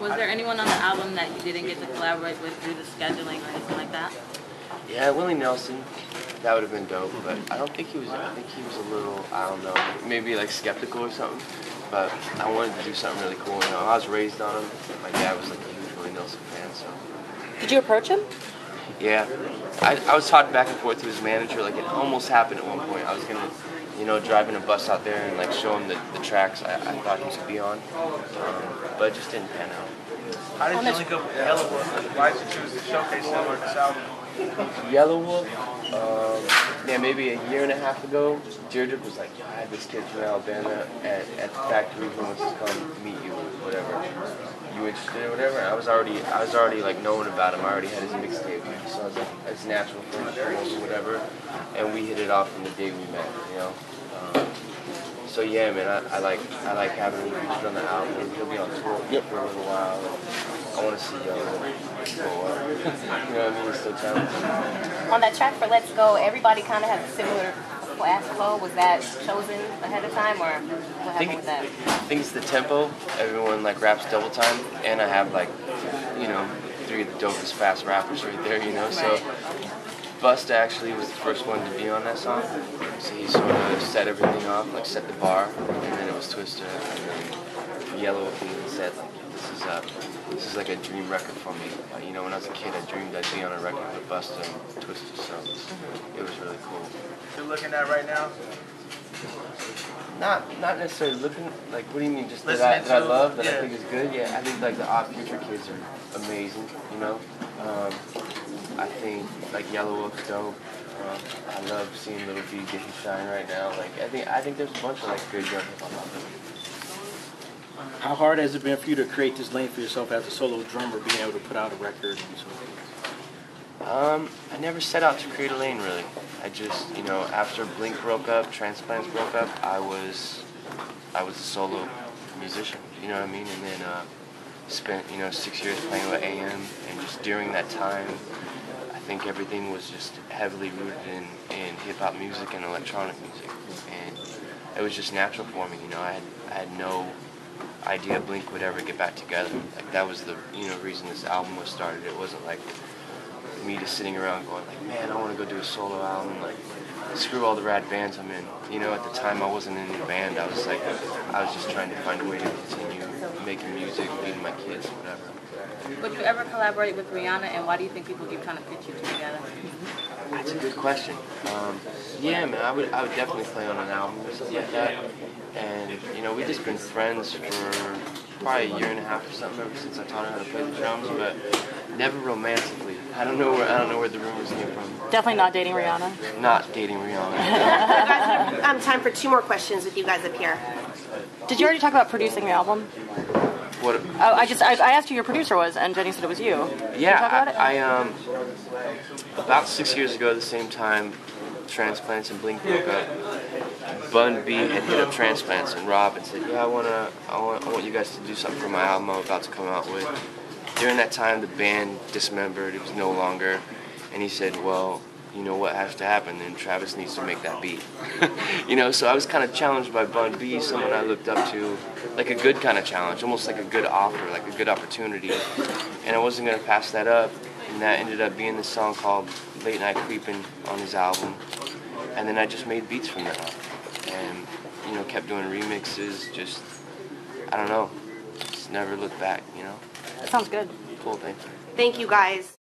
Was there anyone on the album that you didn't get to collaborate with due to scheduling or anything like that? Yeah, Willie Nelson. That would have been dope, but I don't think he was. I think he was a little, I don't know, maybe like skeptical or something. But I wanted to do something really cool. You know, I was raised on him. My dad was like a huge Willie Nelson fan, so. Did you approach him? Yeah, I was talking back and forth to his manager. Like it almost happened at one point. I was gonna, you know, driving a bus out there and like show him the tracks I thought he should be on, but it just didn't pan out. How did you link up with Yellow Wolf? Why did you choose to showcase him on this album? Yellow Wolf, yeah, maybe a year and a half ago, Deirdre was like, I had this kid from Alabama at the factory who wants to come meet you, whatever. You interested or whatever? And I was already like knowing about him. I already had his mixtape, so I was like, it's natural for him to come over, whatever. And we hit it off from the day we met, you know. So yeah, man, I like having him featured on the album. He'll be on tour for a little while. I want to see Yellow grow up. You know what I mean? He's still talented. On that track for Let's Go, everybody kind of has a similar flash flow. Was that chosen ahead of time, or what happened with that? I think it's the tempo. Everyone like raps double time, and I have like, you know, 3 of the dopest fast rappers right there, you know. So Busta actually was the first one to be on that song. So he sort of set everything off, like set the bar, and then it was Twister, and then Yellow even said like, this is like a dream record for me. You know, when I was a kid, I dreamed I'd be on a record with Busta and Twister, so it was really cool. You're looking at right now? Not necessarily looking, like, what do you mean, just that I love, that I think is good? Yeah, I think like the Odd Future kids are amazing, you know? I think like Yellow Wolf's dope. I love seeing Little B get his shine right now. Like, I think there's a bunch of like good young hip hop out there. How hard has it been for you to create this lane for yourself as a solo drummer, being able to put out a record and so forth? I never set out to create a lane, really. I just, you know, after Blink broke up, Transplants broke up, I was a solo musician, you know what I mean? And then spent, you know, 6 years playing with AM, and just during that time, I think everything was just heavily rooted in hip-hop music and electronic music. And it was just natural for me, you know. I had no idea Blink would ever get back together. Like, that was the, you know, reason this album was started. It wasn't like me just sitting around going like, man, I want to go do a solo album, like, screw all the rad bands I'm in. You know, at the time I wasn't in a band. I was just trying to find a way to continue making music, feeding my kids, whatever. Would you ever collaborate with Rihanna, and why do you think people keep trying to fit you two together? That's a good question. Yeah, man, I would definitely play on an album or something like that. And, you know, we've just been friends for probably a year and a half or something ever since I taught her how to play the drums, but never romantically. I don't know where the rumors came from. Definitely not dating Rihanna. Not dating Rihanna. You guys have time for 2 more questions with you guys up here. Did you already talk about producing the album? What? Oh, I asked who your producer was, and Jenny said it was you. Yeah, I about 6 years ago, at the same time, Transplants and Blink broke up. Bun B had hit up Transplants and Rob and said, yeah, I want you guys to do something for my album I'm about to come out with. During that time, the band dismembered. It was no longer, and he said, well, you know what has to happen, and Travis needs to make that beat. You know, so I was kind of challenged by Bun B, someone I looked up to, like a good kind of challenge, almost like a good offer, like a good opportunity. And I wasn't going to pass that up, and that ended up being this song called Late Night Creepin' on his album. And then I just made beats from that, and, you know, kept doing remixes, just, I don't know, just never looked back, you know? That sounds good. Cool, thanks. Thank you guys.